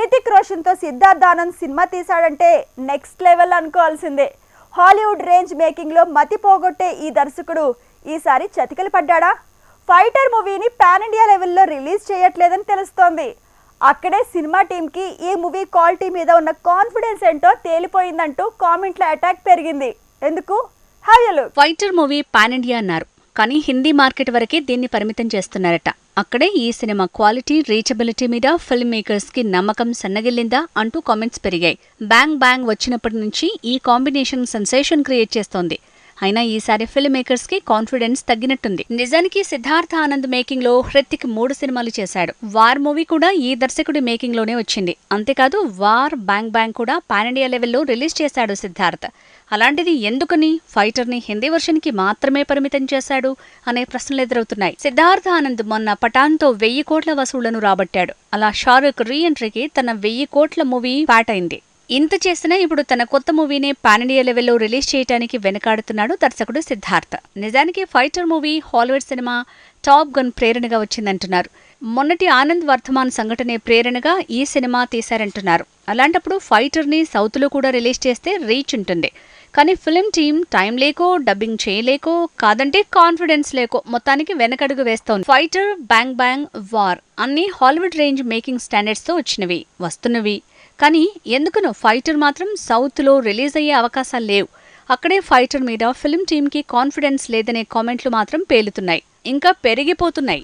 హృతిక్ రోషన్ తో సిద్ధార్థ్ ఆనంద్ సినిమా తీశాడంటే next level అనుకోవాల్సిందే. హాలీవుడ్ రేంజ్ మేకింగ్ లో మతి పోగొట్టే ఈ దర్శకుడు ఈసారి చతికిల పడ్డాడా? ఫైటర్ మూవీని పాన్ ఇండియా లెవెల్లో రిలీజ్ చేయట్లేదని తెలుస్తోంది. అక్కడే సినిమా టీంకి ఈ మూవీ క్వాలిటీ మీద ఉన్న కాన్ఫిడెన్స్ ఏంటో తేలిపోయిందంటూ కామెంట్ల అటాక్ పెరిగింది. ఎందుకు? ఫైటర్ మూవీ పాన్ ఇండియా అన్నారు, కానీ హిందీ మార్కెట్ వరకే దీన్ని పరిమితం చేస్తున్నారట. అక్కడే ఈ సినిమా క్వాలిటీ, రీచబిలిటీ మీద ఫిల్మ్ మేకర్స్ కి నమ్మకం సన్నగిల్లిందా అంటూ కామెంట్స్ పెరిగాయి. బ్యాంగ్ బ్యాంగ్ వచ్చినప్పటి నుంచి ఈ కాంబినేషన్ సెన్సేషన్ క్రియేట్ చేస్తోంది. అయినా ఈసారి ఫిల్మ్ మేకర్స్ కి కాన్ఫిడెన్స్ తగ్గినట్టుంది. నిజానికి సిద్ధార్థ్ ఆనంద్ మేకింగ్ లో హృతిక్ 3 సినిమాలు చేశాడు. వార్ మూవీ కూడా ఈ దర్శకుడి మేకింగ్ లోనే వచ్చింది. అంతేకాదు వార్, బ్యాంగ్ బ్యాంగ్ కూడా పాన్ ఇండియా లెవెల్లో రిలీజ్ చేశాడు సిద్ధార్థ్. అలాంటిది ఎందుకని ఫైటర్ ని హిందీ వర్షన్ కి మాత్రమే పరిమితం చేశాడు అనే ప్రశ్నలు ఎదురవుతున్నాయి. సిద్ధార్థ్ ఆనంద్ మొన్న పఠాన్ తో 1000 కోట్ల వసూళ్లను రాబట్టాడు. అలా షారుఖ్ రీ ఎంట్రీకి తన 1000 కోట్ల మూవీ ప్యాట్ అయింది. ఇంత చేసినా ఇప్పుడు తన కొత్త మూవీని పాన్ ఇండియా లెవెల్లో రిలీజ్ చేయడానికి వెనకాడుతున్నాడు దర్శకుడు సిద్ధార్థ్. నిజానికి fighter movie Hollywood cinema top gun ప్రేరణగా వచ్చిందంటున్నారు. మొన్నటి ఆనంద్ వర్ధమాన్ సంఘటనే ప్రేరణగా ఈ సినిమా తీశారంటున్నారు. అలాంటప్పుడు ఫైటర్ ని సౌత్ లో కూడా రిలీజ్ చేస్తే రీచ్ ఉంటుంది. కానీ ఫిల్మ్ టీం టైం లేకో, డబ్బింగ్ చేయలేకో, కాదంటే కాన్ఫిడెన్స్ లేకో మొత్తానికి వెనకడుగు వేస్తోంది. ఫైటర్, బ్యాంగ్ బ్యాంగ్, వార్ అన్ని హాలీవుడ్ రేంజ్ మేకింగ్ స్టాండర్డ్స్ తో వచ్చినవి, వస్తున్నవి. కానీ ఎందుకనో ఫైటర్ మాత్రం సౌత్ లో రిలీజ్ అయ్యే అవకాశాలు లేవు. అక్కడే ఫైటర్ మీద ఫిల్మ్ టీంకి కాన్ఫిడెన్స్ లేదనే కామెంట్లు మాత్రం పేలుతున్నాయి, ఇంకా పెరిగిపోతున్నాయి.